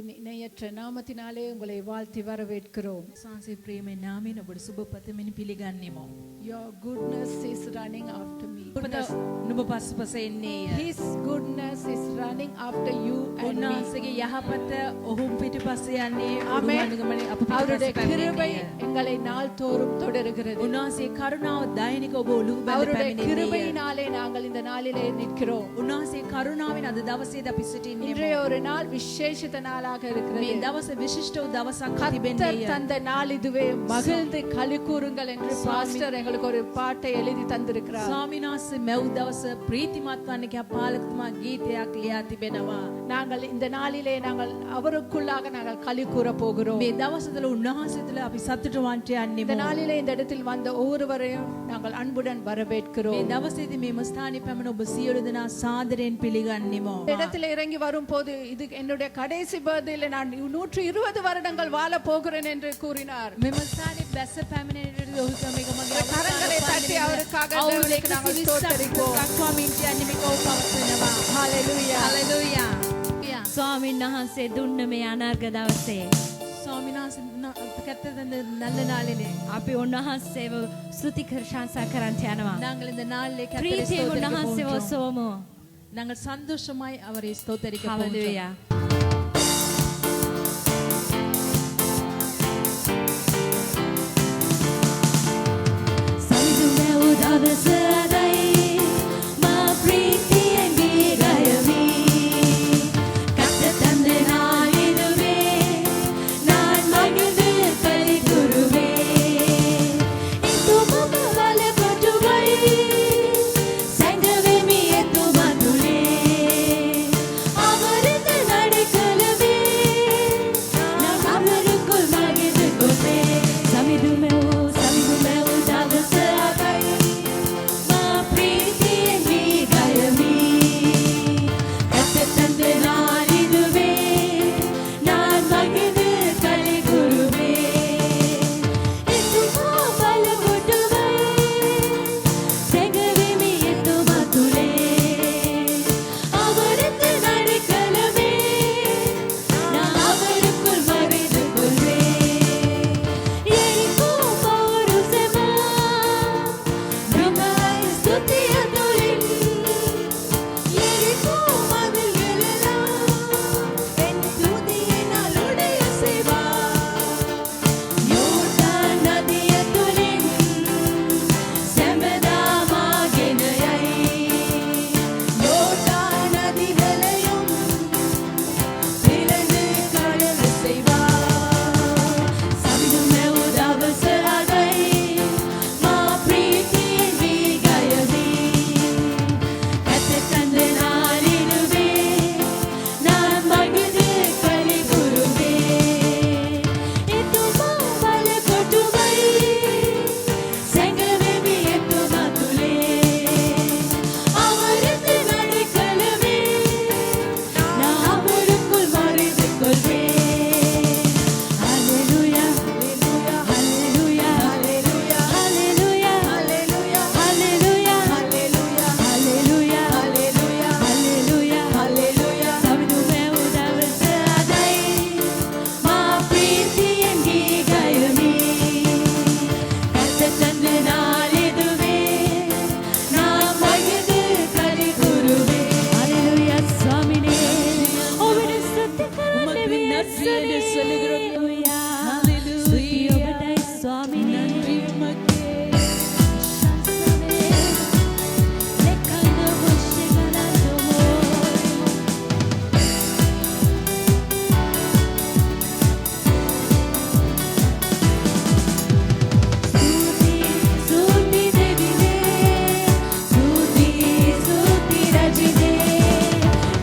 இணையற்ற நாமத்தினாலே உங்களை வாழ்த்தி வரவேற்கிறோம். සංසේ ප්‍රේමේ නාමයෙන් ඔබට සුබ පතමින් පිළිගන්නෙමු. Your goodness is running after me. නුඹ පසුපස එන්නේය. His goodness is running after you and me. උන්වහන්සේගේ යහපත ඔහුන් පිටපස්සේ යන්නේ ஆமென். அவருடைய கிருபை எங்களை நாள்தோறும் தொடருகிறது. උන්වහන්සේ කරුණාව දෛනික ඔබ ඔලුව බැඳ அவருடைய පැමිණෙන්නේ. கிருபையினாலே நாங்கள் இந்த நாளிலே நிற்கிறோம். උන්වහන්සේ කරුණාවෙන් අද දවසේ අපි සිටින්නේ. இன்றைய ஒரு நாள் விசேஷித்த நாளாக இருக்கிறது. මේ දවස විශිෂ්ට වූ දවසක් கர்த்தர் තිබෙන්නේ. தந்த நாள் இதுவே, மகிழ்ந்து களி கூறுங்கள் என்று பாஸ்டர் எங்களுக்கு ஒரு பாட்டை எழுதி தந்திருக்கிறார். ස්වාමීන් වහන්සේ මෙව් දවස ප්‍රීතිමත් වන්න කියා පාලකතුමා ගීතයක් ලියා තිබෙනවා. நாங்கள் இந்த நாளிலே நாங்கள் அவருக்குள்ளாக நாங்கள் களி கூற போகிறோம். මේ දවස තුළ උන්වහන්සේ තුළ අපි සතුට වන්ට இந்த යන්නේ. நாளிலே இந்த இடத்தில் வந்த ஒவ்வொருவரையும் நாங்கள் அன்புடன் வரவேற்கிறோம். මේ දවසේදී මේ ස්ථානයේ පැමිණ ඔබ සියලු දෙනා සාදරයෙන් පිළිගන්නෙමු. இந்த இடத்துல இறங்கி வரும்போது இது என்னுடைய கடைசி பர்த்டேல நான் 120 வருடங்கள் வாழ போகிறேன் என்று கூறினார். මෙම ස්ථානයේ බැස පැමිණෙන්නට ඔහු මේක මගේ கரங்களை தட்டி அவருக்காக தேவனுக்கு நாங்கள் ஸ்தோத்திரிப்போம். ස්වාමීන් කියන්නේ මේක ඔහු පවසනවා. ஹalleluya. හalleluya. ස්වාමීන් වහන්සේ දුන්න මේ අනර්ග දවසේ ස්වාමීන් වහන්සේ කැත්තද நல்ல நாளிலே අපි උන්වහන්සේව ස්තුති ප්‍රශංසා කරන්ට යනවා. நாங்கள் இந்த நாளிலே கர்த்தரை ප්‍රීතියෙන් උන්වහන්සේව ஸ்தோத்திரிக்க සෝමු. நாங்கள் சந்தோஷமாய் அவரை ஸ்தோத்திரிக்க හalleluya.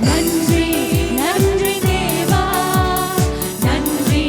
நன்றி நன்றி தேவா, நன்றி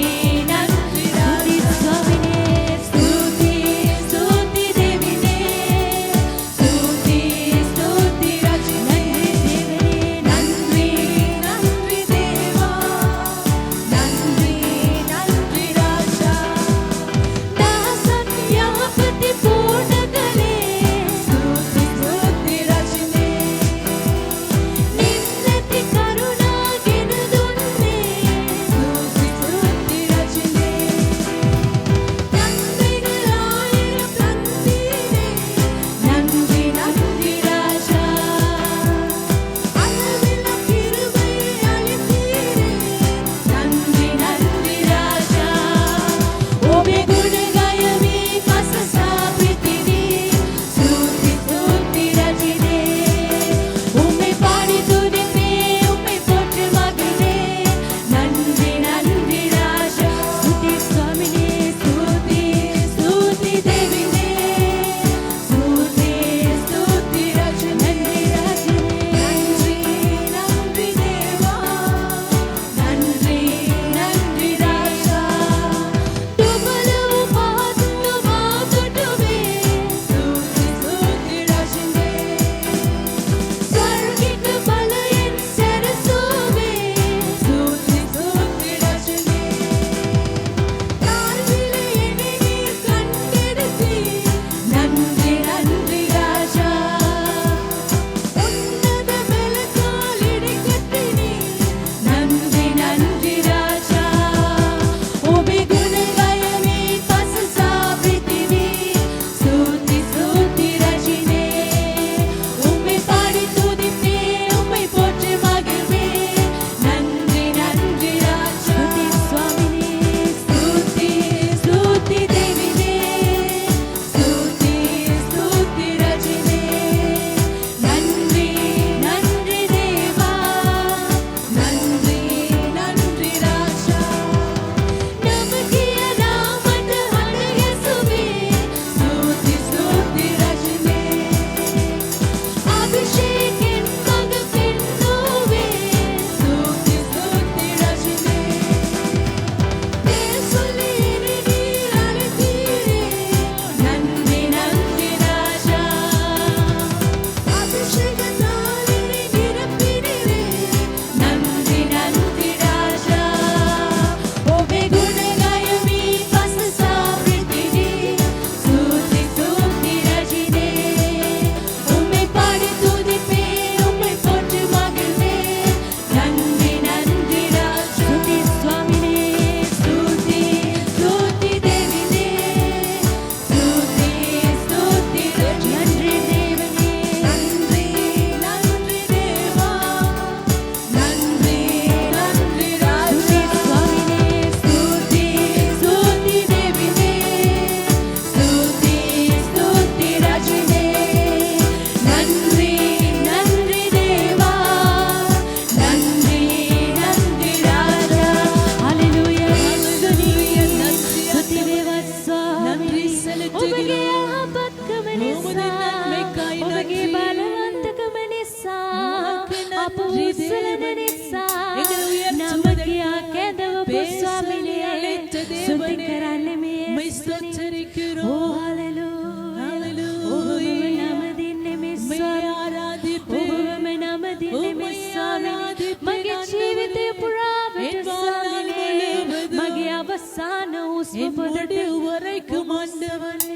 பேச ස්වාමිනේ அழைத்த සුද්ධි தேவனே කරන්න මේ உம்மை ඇස් වලින්. ஸ்தோத்திரிக்கிறோம். ඕ හලෙලූයා Hallelujah. ඔබම නම දින්නේ මේ உம்மை ස්වාමී ஆராதிப்பேன். ඔබම නම දින්නේ මේ உம்மை ස්වාමී ආරාධිப்பேன். මගේ ජීවිතය පුරාවට என் வாழ்நாள் ස්වාමිනේ முழுவதும் මගේ අවසාන උස්ම என் පොදට முடிவு வரைக்கும் ஆண்டவரே.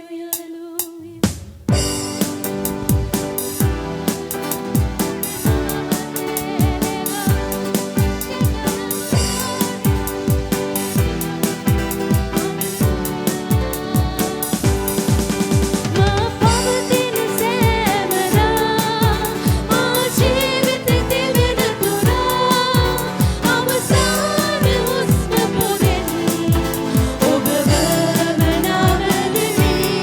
මා පවතින සෑමදා මා ජීවිතේ තිබෙන තුරා අවසාන හුස්ම පොදෙන් ඔබවම නම දෙමි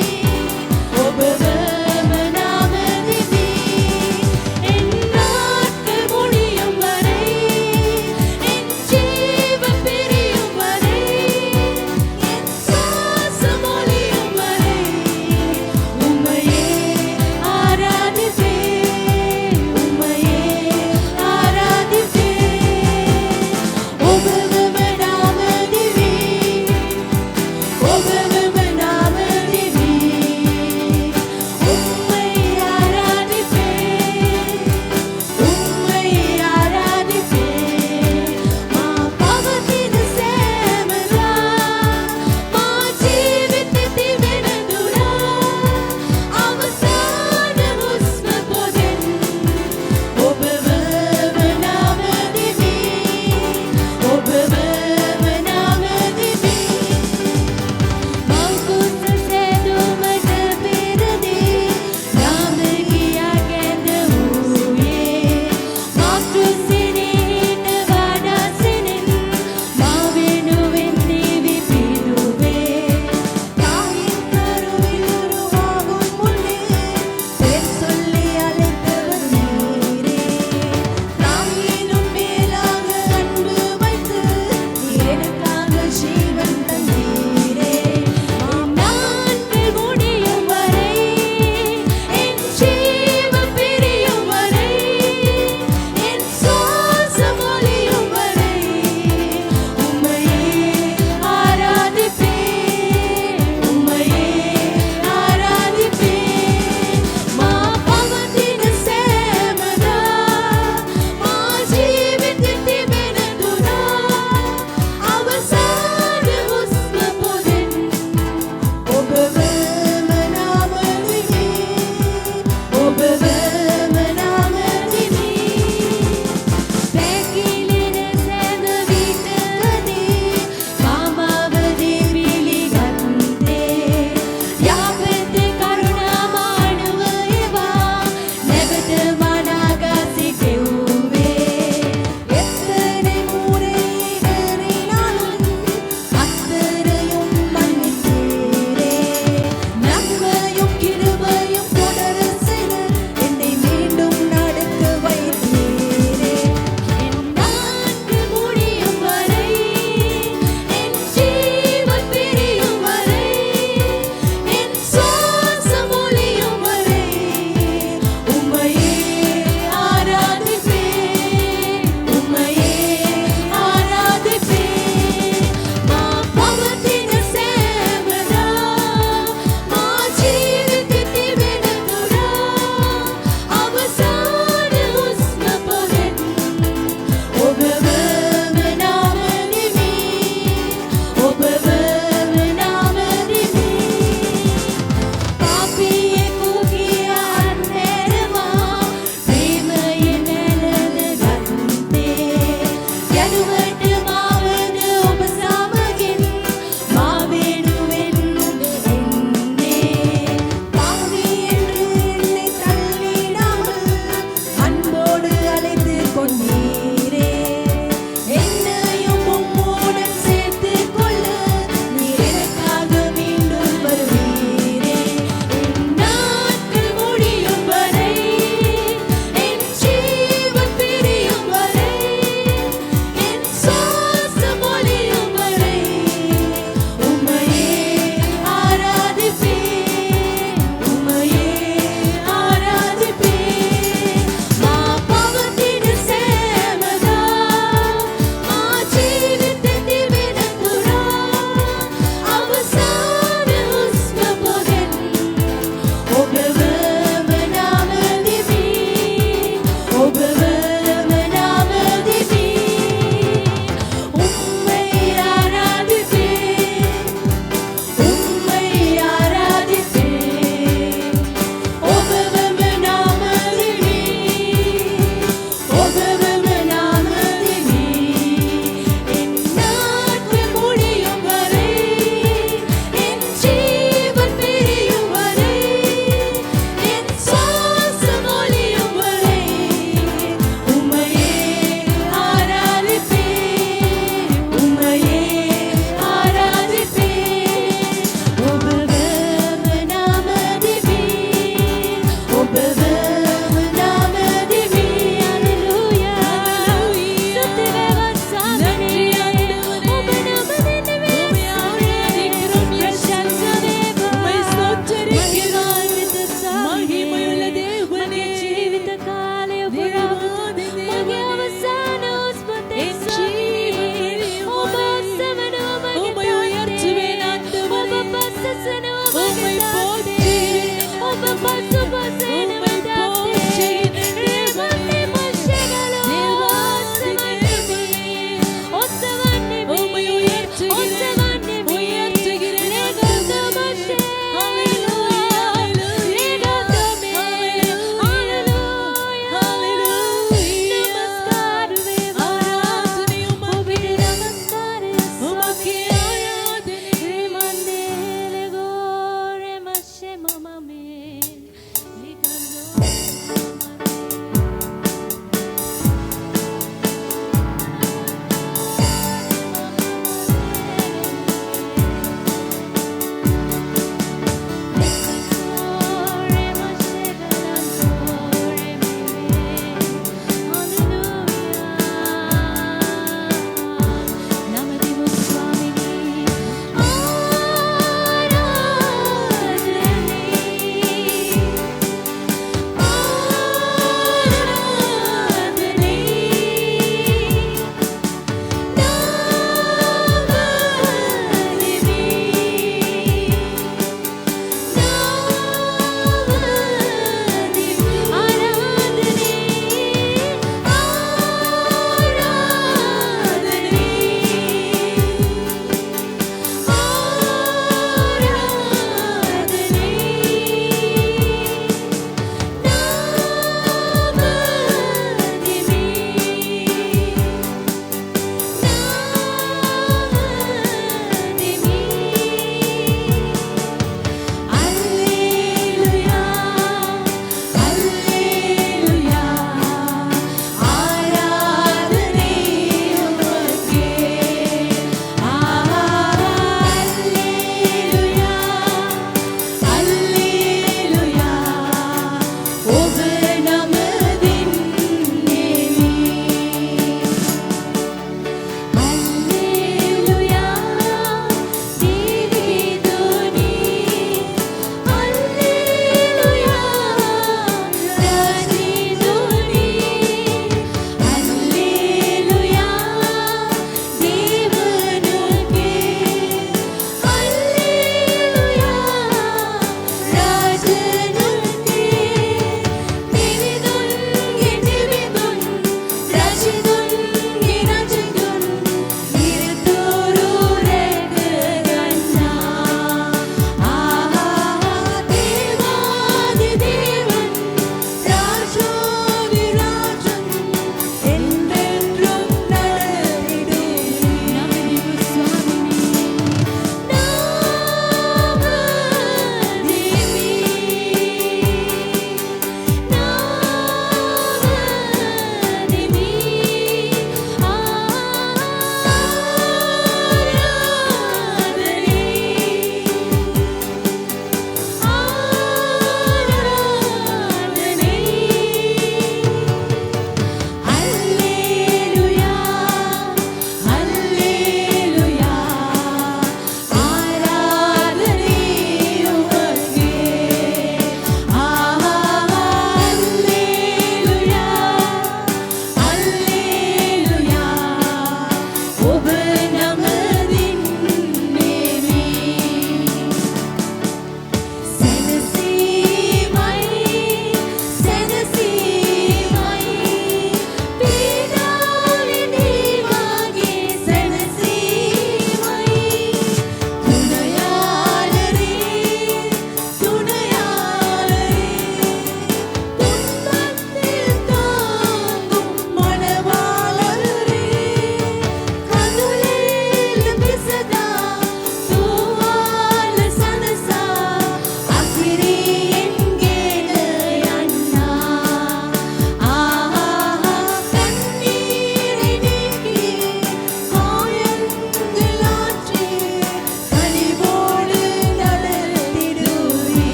Mama,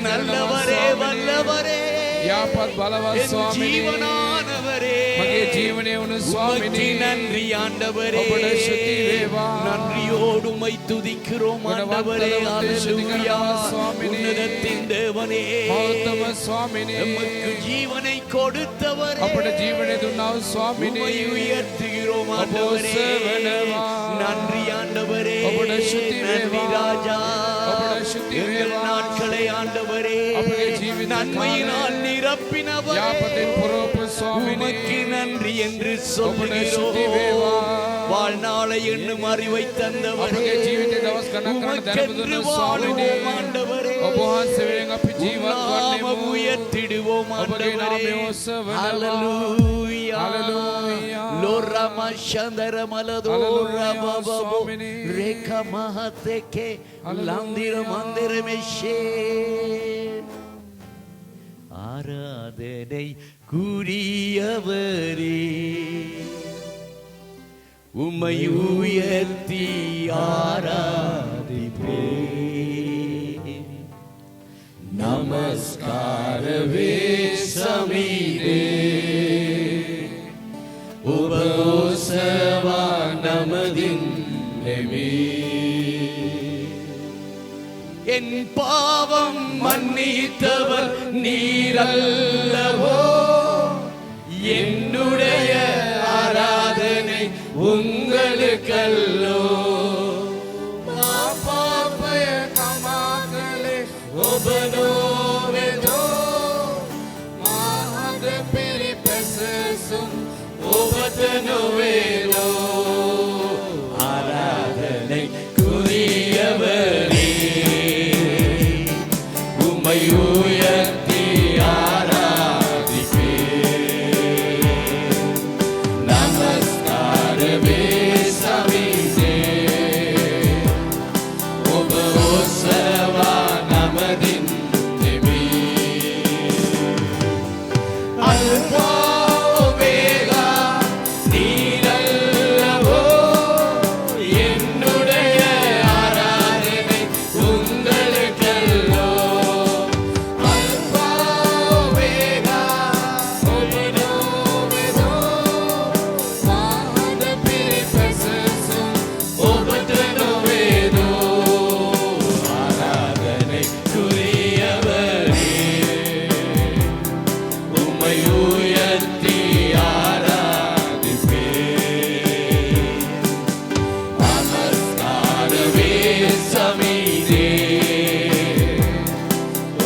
நல்லவரே வல்லவரே யாபத் பலவத் சுவாமியே ஜீவனானவரே மගේ ජීවනය වුණු ස්වාමිනේ உமக்கு நன்றி ஆண்டவரே ඔබට ස්තුති වේවා நன்றியோடு உம்மை துதிக்கிறோம் ஆண்டவரே ஹalleluya உன்னதத்தின் தேவனே මෞතම ස්වාමිනේ எமக்கு ஜீவனை கொடுத்தவரே අපට ජීවනය දුන්නා වූ ස්වාමිනේ உம்மை உயர்த்துகிறோம் ஆண்டவரே நன்றி ஆண்டவரே ඔබට ස්තුති நன்றி වේවා ராஜா ඔබට ස්තුති எங்கள் වේවා நாட்களை ஆண்டவரே අපගේ ජීවිත நன்மையினால் நிரப்பினவரே යාපතෙන් පුරවපු ස්වාමිනේ உமக்கு நன்றி என்று ඔබට ස්තුති වේවා சொல்லுகிறோம் வாழ்நாளை எண்ணும் அறிவை தந்தவரே අපගේ ජීවිතේ දවස් ගණන් කරන දැනුම දුන්න ස්වාමිනේ ஆண்டவரே ඔබ වහන්සේ වෙනුවෙන් අපි ජීවත් நாம වන්නෙමු உயர்த்திடுவோம் ඔබගේ නාමය ஆண்டவரே උස්සවනවා ஹalleluya ஹalleluya லோரம சந்தரமலதோ ஹalleluya ரபபோ சுவாமினே ரேகா மஹதேகே ஹalleluya லந்திர மந்திரமேஷே ஆராதனை கூறியவரே உம்மை உயர்த்தி ஆராதிப்பே நமஸ்காரவே சமீரே உபோசவா நமதின் என் பாவம் மன்னித்தவர் நீரல்லவோ என்னுடைய ஆராதனை உங்களுக்கல்லோ பாப்பய கமாகலே ஒபனோவெதோ மாஹத பெரிபெசசும் ஒபதனோவேலோ ஆராதனை குறியவரே உம்மை உயர்த்தி ஆராதிப்பே நமஸ்காரமே சமீதே உபோசவா நமதின் நிமி அல்பா ஒமேகா நீரல்லவோ என்னுடைய ஆராதனை உங்களுக்கல்லோ அல்பா ஒமேகா ஒபனோவெதோ மாஹத பெரிபெசசும் ஒபதனோவேதோ ஆராதனை குறியவரே உம்மை உயர்த்தி ஆராதிப்பே நமஸ்காரமே சமீரே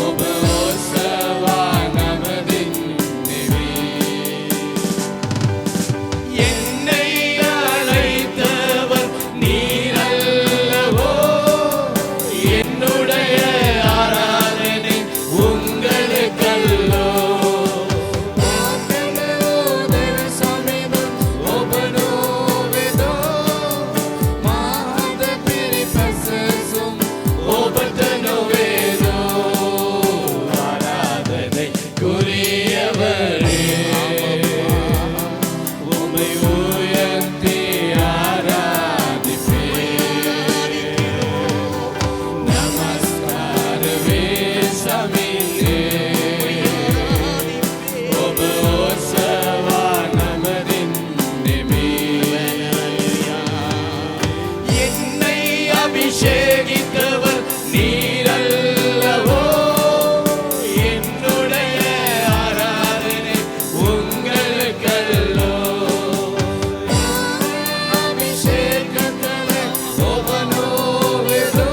உபோசவா நமதின் நிமி என்னை அழைத்தவர் நீரல்லவோ என்னுடைய ஆராதனை உங்களுக்கல்லோ ஆராதனை குறியவரே உம்மை உயர்த்தி ஆராதிப்பே நமஸ்காரமே சமீரே உபோசவா நமதின் நிமி என்னை அபிஷேகித்தவர் நீரல்லவோ என்னுடைய ஆராதனை உங்களுக்கல்லோ அபிஷேகத்தவர் ஒபனோவெதோ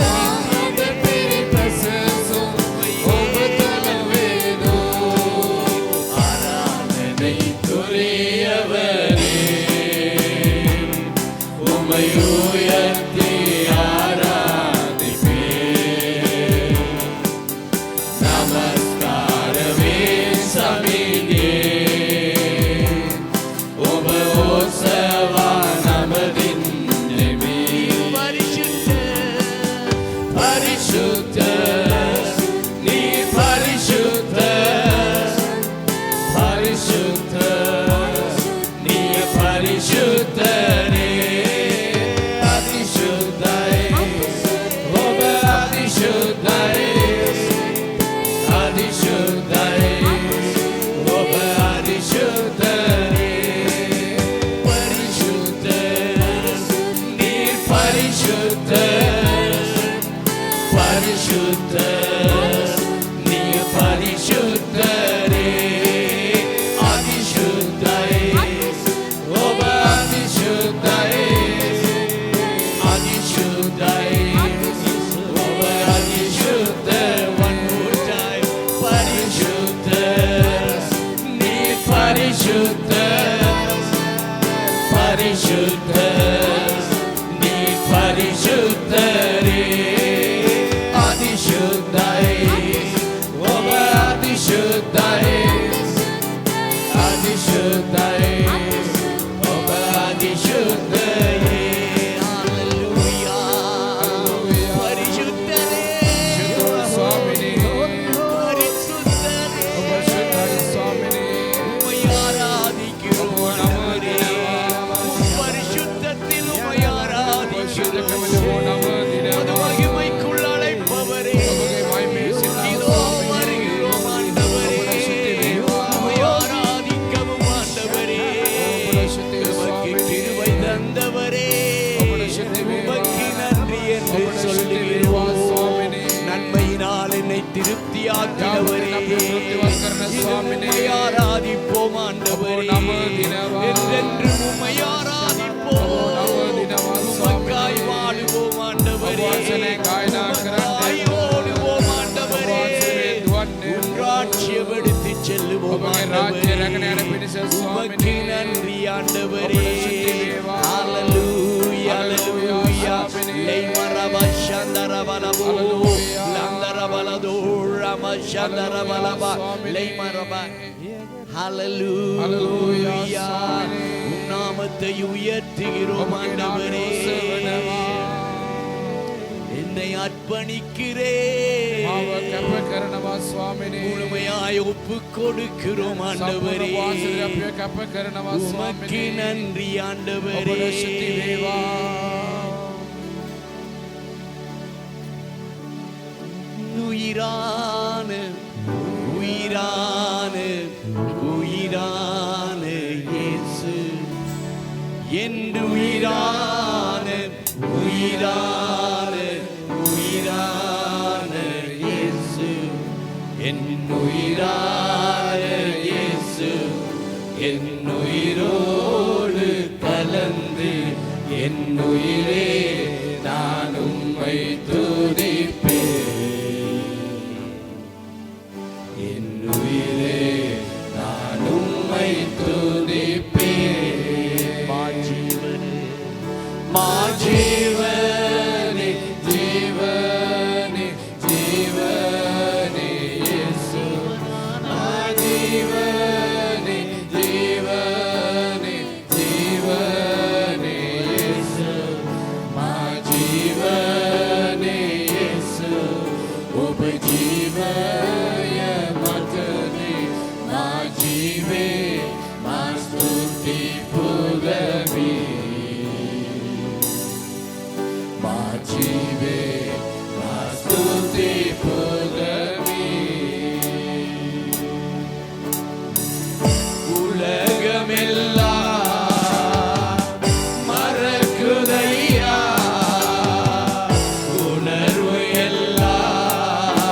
மாஹத பெரிபெசசும் ஒபதனோவேதோ ஆராதனை குறியவரே உம்மை உயர்த்தி ஆராதிப்பே நமஸ்காரமே சமீரே உபோசவா நமதின் நிமி பரிசுத்த பரிசுத்த நீ பரிசுத்த பரிசுத்த நீ பரிசுத்தரே அதிசுத்தாய் ஒப அதிசுத்தாய் அதிசுத்தாய் ஒப அதிசுத்தாய் பரிசுத்தர் நீ பரிசுத்தரே அதிசுத்தரே ஒப அதிசுத்தரே அதிசுத்தரே ஒப அதிசுத்தரே ஹalleluya பரிசுத்தரே சுவாமினே பரிசுத்தரே பரிசுத்தரே சுவாமினே உம்மை ஆராதிக்கிறோம் ஆண்டவரே பரிசுத்தத்தில் உம்மை ஆராதிக்கிறோம் அது மகிமைக்குள் அழைப்பவரே இதோ வருகிறோம் ஆண்டவரே உம்மை ஆராதிக்கவும் ஆண்டவரே உமக்கு கிருபை தந்தவரே உமக்கு நன்றி என்று சொல்லுகிறோம் நன்மையினால் என்னை திருப்தியாக்கினவரே உம்மை ஆராதிப்போம் ஆண்டவரே என்றென்று உம்மை ஆராதிப்போம் உமக்காய் வாழுவோம் ஆண்டவரே உமக்காய் ஓடுவோம் ஆண்டவரே உம் ராஜ்யமெடுத்து செல்லுவோம் ஆண்டவரே உமக்கு நன்றி ஆண்டவரே ஹalleluya ஹalleluya லைமரப சந்தரபலபோ லந்தரபலதோ ரமசந்தரபலப லைமரப ஹalleluya உம் நாமத்தை உயர்த்துகிறோம் ஆண்டவரே என்னை அர்ப்பணிக்கிறேன் முழுமையாய் ஒப்புக் கொடுக்கிறோம் ஆண்டவரே உமக்கு நன்றி ஆண்டவரே உயிரான உயிரான உயிரான இயேசு என்று உயிரான உயிரான உயிரான இயேசு என் உயிரான இயேசு என் உயிரோடு கலந்து என் உயிரே நான் உம்மை துதிப்பேன் என் உயிரே நான் உம்மை துதிப்பேன் மாஜீவனே ஜீவனே ஜீவனே இயேசு மாஜீவனே ஜீவனே ஜீவனே இயேசு மாஜீவனே இயேசு उपजीवय मतने माजीवे मास्तुति पुगमी माजीवे मास्तुति पुगमी உலகமெல்லாம் மறக்குதையா உணர்வு எல்லாம்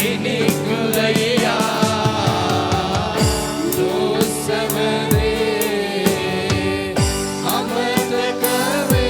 இனிக்குதையா தோசமதே அமர்ந்தகவே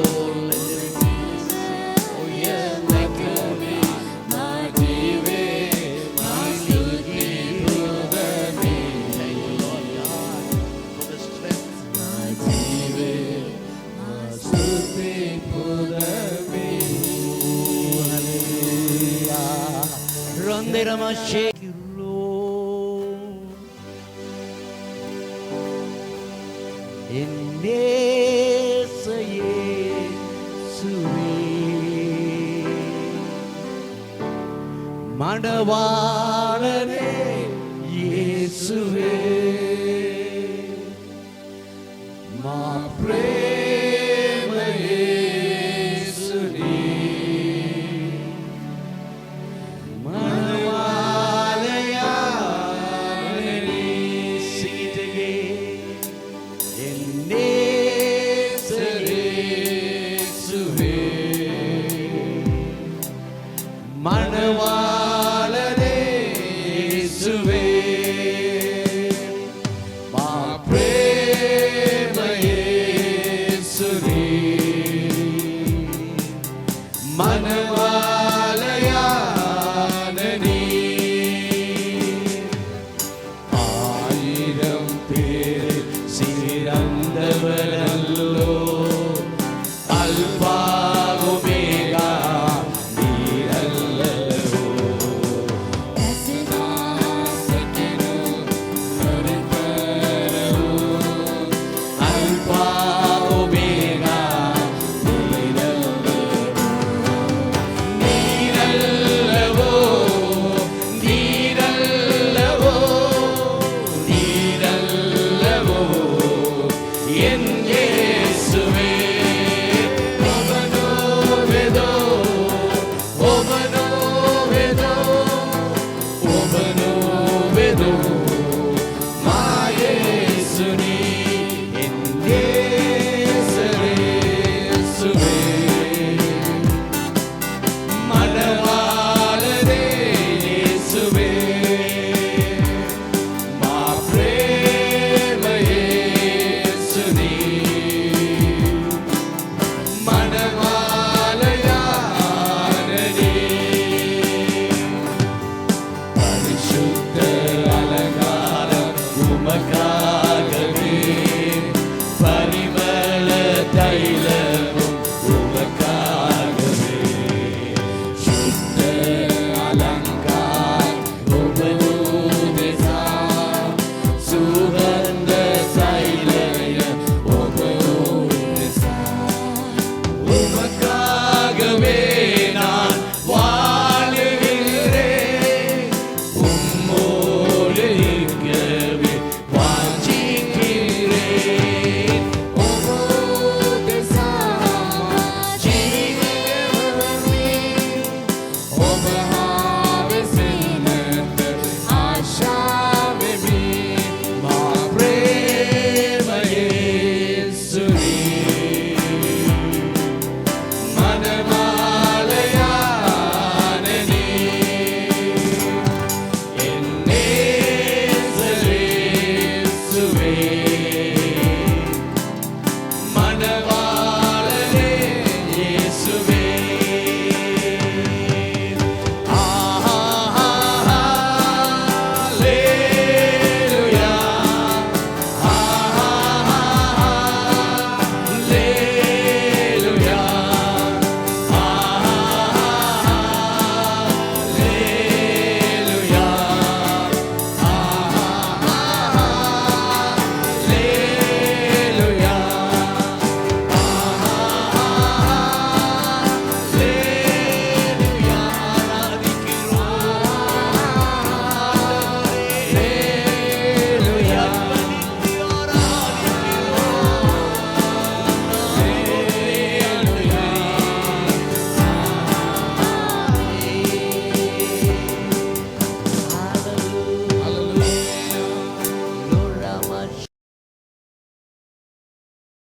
மணவாளனே இயேசுவே மா பிரேம இயேசுவே மணவாளையானே சீதையே என்னே இயேசுவே மணவாளனே இயேசுவே மா பிரேம இயேசுவே மணவாளையான நீர் 1000 பேர் சிறந்த